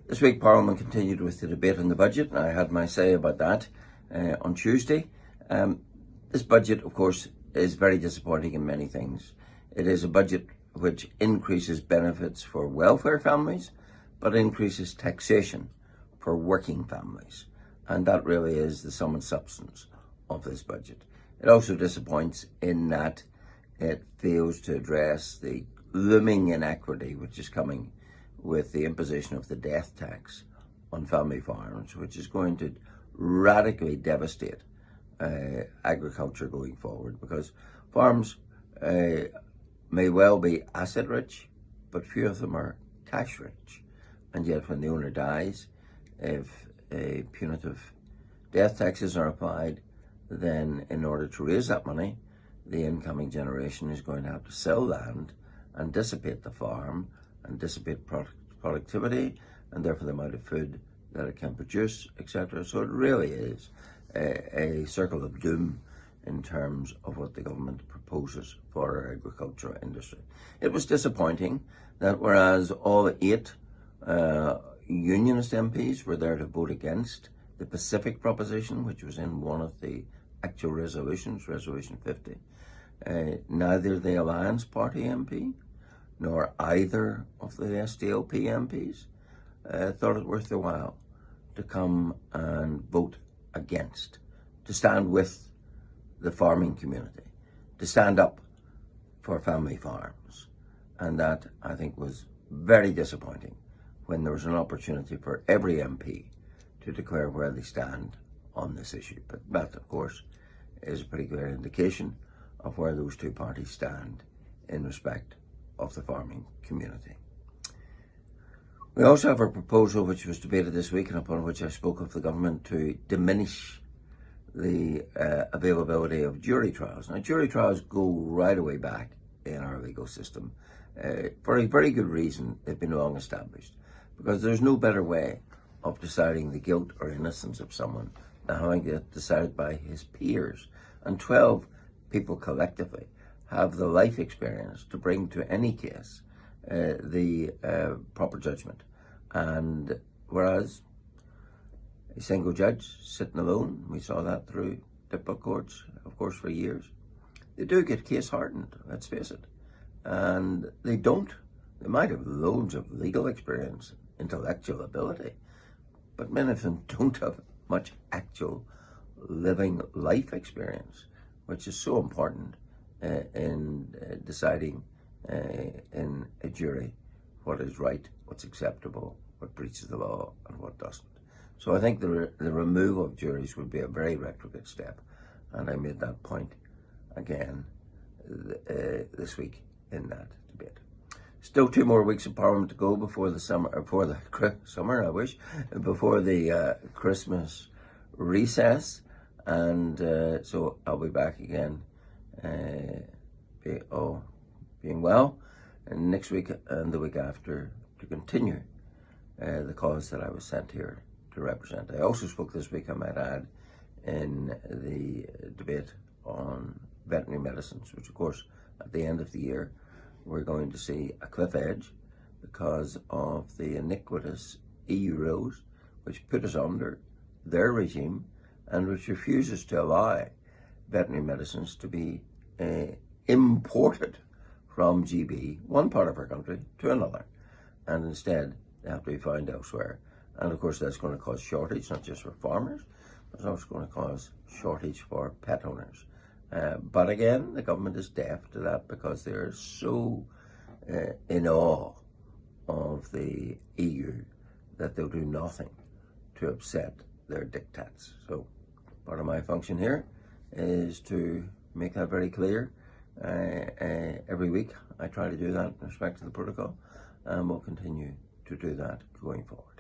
This week Parliament continued with the debate on the budget, and I had my say about that on Tuesday. This budget, of course, is very disappointing in many things. It is a budget which increases benefits for welfare families, but increases taxation for working families. And that really is the sum and substance of this budget. It also disappoints in that it fails to address the looming inequity which is coming with the imposition of the death tax on family farms, which is going to radically devastate agriculture going forward, because farms may well be asset rich, but few of them are cash rich. And yet when the owner dies, if punitive death taxes are applied, then in order to raise that money, the incoming generation is going to have to sell land and dissipate the farm and dissipate productivity, and therefore the amount of food that it can produce, etc. So it really is a circle of doom in terms of what the government proposes for our agricultural industry. It was disappointing that whereas all 8 unionist MPs were there to vote against the Pacific proposition, which was in one of the actual resolutions, Resolution 50, neither the Alliance Party MP nor either of the SDLP MPs thought it worth their while to come and vote against, to stand with the farming community, to stand up for family farms. And that, I think, was very disappointing when there was an opportunity for every MP to declare where they stand on this issue. But that, of course, is a pretty clear indication of where those two parties stand in respect of the farming community. We also have a proposal which was debated this week and upon which I spoke of the government to diminish the availability of jury trials. Now, jury trials go right away back in our legal system. For a very good reason, they've been long established, because there's no better way of deciding the guilt or innocence of someone than having it decided by his peers. And 12 people collectively have the life experience to bring to any case the proper judgment. And whereas a single judge sitting alone, we saw that through typical courts, of course, for years, they do get case hardened, let's face it. And they might have loads of legal experience, intellectual ability, but many of them don't have much actual living life experience, which is so important in deciding in a jury what is right, what's acceptable, what breaches the law, and what doesn't. So I think the removal of juries would be a very retrograde step, and I made that point again this week in that debate. Still 2 more weeks of Parliament to go before the before the Christmas recess, and so I'll be back again, being well, and next week and the week after to continue the cause that I was sent here to represent. I also spoke this week, I might add, in the debate on veterinary medicines, which of course at the end of the year we're going to see a cliff edge because of the iniquitous EU rules which put us under their regime and which refuses to allow veterinary medicines to be imported from GB, one part of our country, to another, and instead they have to be found elsewhere. And of course that's going to cause shortage, not just for farmers, but it's also going to cause shortage for pet owners. But again, the government is deaf to that because they're so in awe of the EU that they'll do nothing to upset their diktats. So part of my function here is to make that very clear. Every week I try to do that in respect to the protocol, and we'll continue to do that going forward.